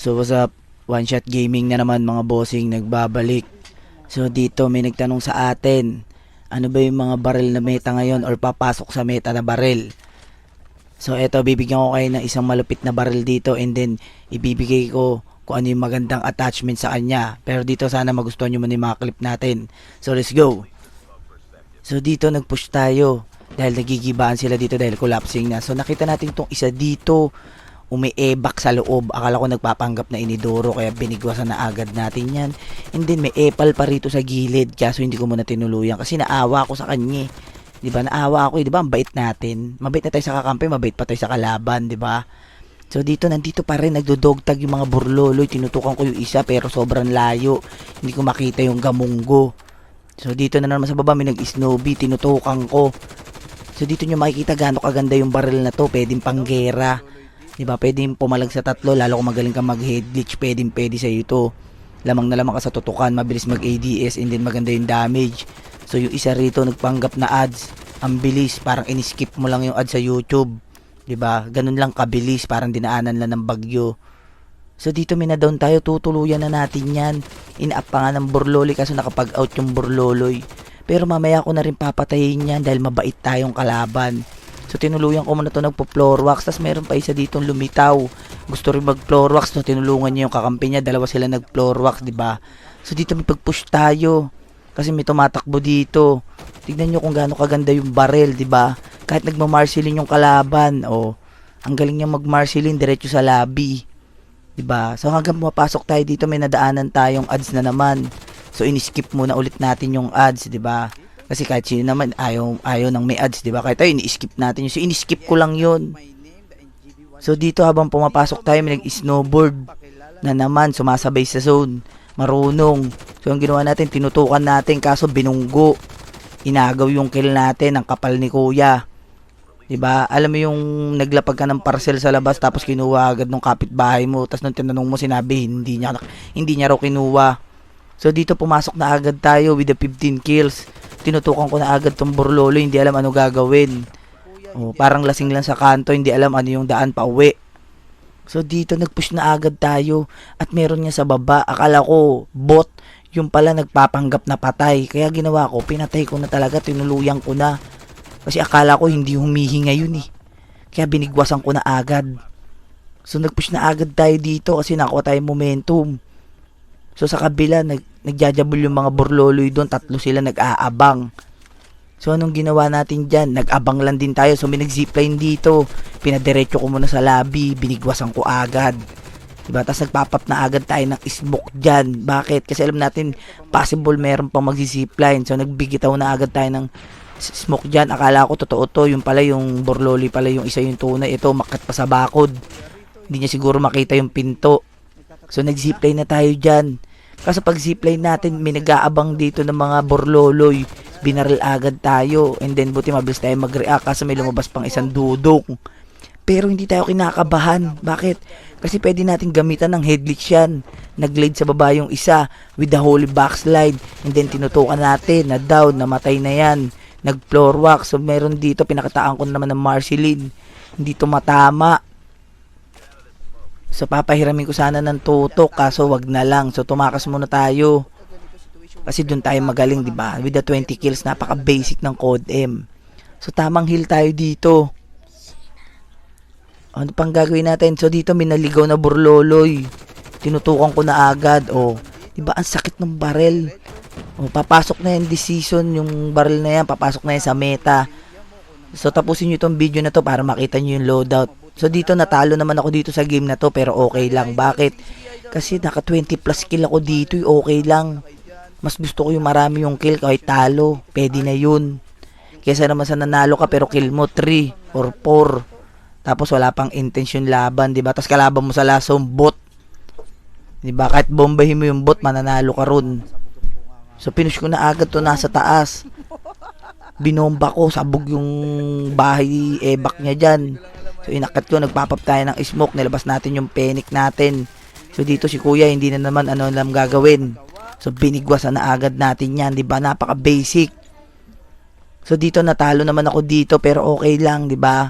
So what's up? One Shot Gaming na naman mga bossing, nagbabalik. So dito may nagtanong sa atin, ano ba yung mga barrel na meta ngayon or papasok sa meta na barrel? So eto, bibigyan ko kayo ng isang malupit na barrel dito and then ibibigay ko kung ano yung magandang attachment sa kanya. Pero dito sana magustuhan nyo muna yung mga clip natin. So let's go! So dito nag-push tayo dahil nagigibaan sila dito dahil collapsing na. So nakita natin itong isa dito umi-ebak sa loob. Akala ko nagpapanggap na inidoro kaya binigwasan na agad natin yan. And then may epal pa rito sa gilid kaso hindi ko muna tinuluyan kasi naawa ako sa kanya. Diba? Naawa ako diba? Ang bait natin. Mabait na tayo sa kakampi, mabait pa tayo sa kalaban, diba? So dito, nandito pa rin, nagdodogtag yung mga burloloy. Tinutukan ko yung isa pero sobrang layo. Hindi ko makita yung gamunggo. So dito na naman sa baba, may nag-snowbee, tinutukan ko. So dito nyo makikita gaano kaganda yung barrel na to. Pwedeng panggera. Diba? Pwedeng pumalag sa tatlo, lalo kung magaling ka mag-head glitch, pwede sa'yo ito. Lamang na lamang ka sa tutukan, mabilis mag-ADS, and then maganda yung damage. So yung isa rito nagpanggap na ads, ang bilis, parang in-skip mo lang yung ads sa YouTube. 'Di ba? Ganun lang kabilis, parang dinaanan lang ng bagyo. So dito may na-down tayo, tutuluyan na natin 'yan. In-up pa nga ng burloloy kasi nakapag-out yung burloloy. Pero mamaya ko na rin papatayin 'yan dahil mabait tayong kalaban. So tinuluyan ko muna 'to nagpo-floor wax, tas meron pa isa ditong lumitaw. Gusto rin mag-floor wax, so tinulungan niya yung kakampi niya, dalawa sila nag-floor wax, 'di ba? So dito may pag-push tayo. Kasi may tumatakbo dito. Tignan nyo kung gaano kaganda yung barrel, 'di ba? Kahit nagma-marcelin yung kalaban, oh. Ang galing niya mag-marcelin diretso sa lobby. 'Di ba? So hanggang pumapasok tayo dito, may nadaanan tayong ads na naman. So ini-skip muna ulit natin yung ads, 'di ba? Kasi kahit sino naman ayaw nang may ads, 'di ba? Kahit tayo ini-skip natin yun. So ini-skip ko lang 'yun. So dito habang pumapasok tayo, may nag-snowboard na naman sumasabay sa zone. Marunong. So ang ginawa natin, tinutukan natin kaso binunggo. Inagaw yung kill natin, ang kapal ni kuya. 'Di ba? Alam mo yung naglapag ka ng parcel sa labas tapos kinuha agad ng kapitbahay mo, tapos nung tinanong mo sinabi hindi niya raw kinuha. So dito pumasok na agad tayo with the 15 kills. Tinutukan ko na agad tong burlolo, hindi alam ano gagawin. Oh, parang lasing lang sa kanto, hindi alam ano yung daan pa uwi. So dito nagpush na agad tayo at meron niya sa baba. Akala ko bot, yung pala nagpapanggap na patay. Kaya ginawa ko, pinatay ko na talaga, tinuluyan ko na. Kasi akala ko hindi humihinga yun eh. Kaya binigwasan ko na agad. So nagpush na agad tayo dito kasi nakuha tayong momentum. So sa kabila, nagjajabol yung mga burloloy doon, tatlo sila nag-aabang. So anong ginawa natin dyan? Nag-abang lang din tayo. So may nag-zipline dito. Pinadiretso ko muna sa lobby. Binigwasan ko agad. Diba? Tapos nagpapap na agad tayo ng smoke dyan. Bakit? Kasi alam natin, possible meron pang mag-zipline. So nagbigitaw na agad tayo ng smoke dyan. Akala ko totoo to. Yung pala yung borloli pala yung isa yung tunay. Ito makat pa sa bakod. Hindi niya siguro makita yung pinto. So nag-zipline na tayo dyan. Kasi pag zipline natin, may nag-aabang dito ng mga borloloy. Binaril agad tayo. And then buti mabilis tayo mag-react kasi may lumabas pang isang dudok. Pero hindi tayo kinakabahan. Bakit? Kasi pwede natin gamitan ng headglitch yan. Nag-glide sa baba yung isa with the holy backslide. And then tinutukan natin na down, namatay na yan. Nag-floor wax. So meron dito, pinakataan ko naman ng Marceline. Hindi tumatama. So papahiramin ko sana ng tutok kaso wag na lang. So tumakas muna tayo. Kasi doon tayo magaling, 'di ba? With the 20 kills, napaka-basic ng Code M. So tamang heal tayo dito. Ano pang gagawin natin? So dito may naligaw na burloloy. Tinutukan ko na agad. Oh, 'di ba ang sakit ng barrel? Oh, papasok na yan this season yung barrel na yan, papasok na yan sa meta. So tapusin niyo itong video na to para makita niyo yung loadout. So dito natalo naman ako dito sa game na to pero okay lang. Bakit? Kasi naka 20 plus kill ako dito, okay lang. Mas gusto ko yung marami yung kill kahit talo. Pwede na yun. Kesa naman sa nanalo ka pero kill mo 3 or 4. Tapos wala pang intention laban, 'di ba? Tapos kalaban mo sa lasong bot. 'Di ba? Kahit bombahin mo yung bot, mananalo ka ron. So pinush ko na agad to nasa taas. Binomba ko, sabog yung bahay ebak niya dyan. So inakat ko, nagpapap tayo ng smoke, nilabas natin yung panic natin. So dito si kuya hindi na naman ano alam gagawin. So binigwasan na agad natin yan, 'di ba? Napaka basic. So dito natalo naman ako dito pero okay lang, 'di ba?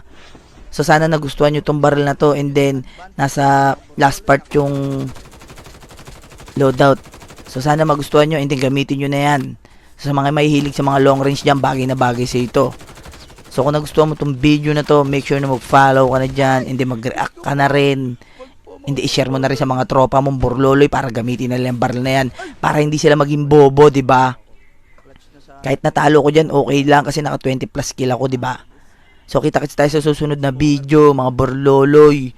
So sana nagustuhan nyo tong barrel na to, and then nasa last part yung loadout. So sana magustuhan nyo, and then gamitin nyo na yan. So, sa mga mahihilig sa mga long range dyan, bagay na bagay sa ito. So kung nagustuhan mo tong video na to, make sure na mag-follow ka na dyan, and then mag-react ka na rin. Hindi i-share mo na rin sa mga tropa mong burloloy para gamitin na lang yung barrel na yan para hindi sila maging bobo, 'di ba? Kahit natalo ko diyan, okay lang kasi naka 20 plus kill ako, 'di ba? So kita-kits tayo sa susunod na video, mga burloloy.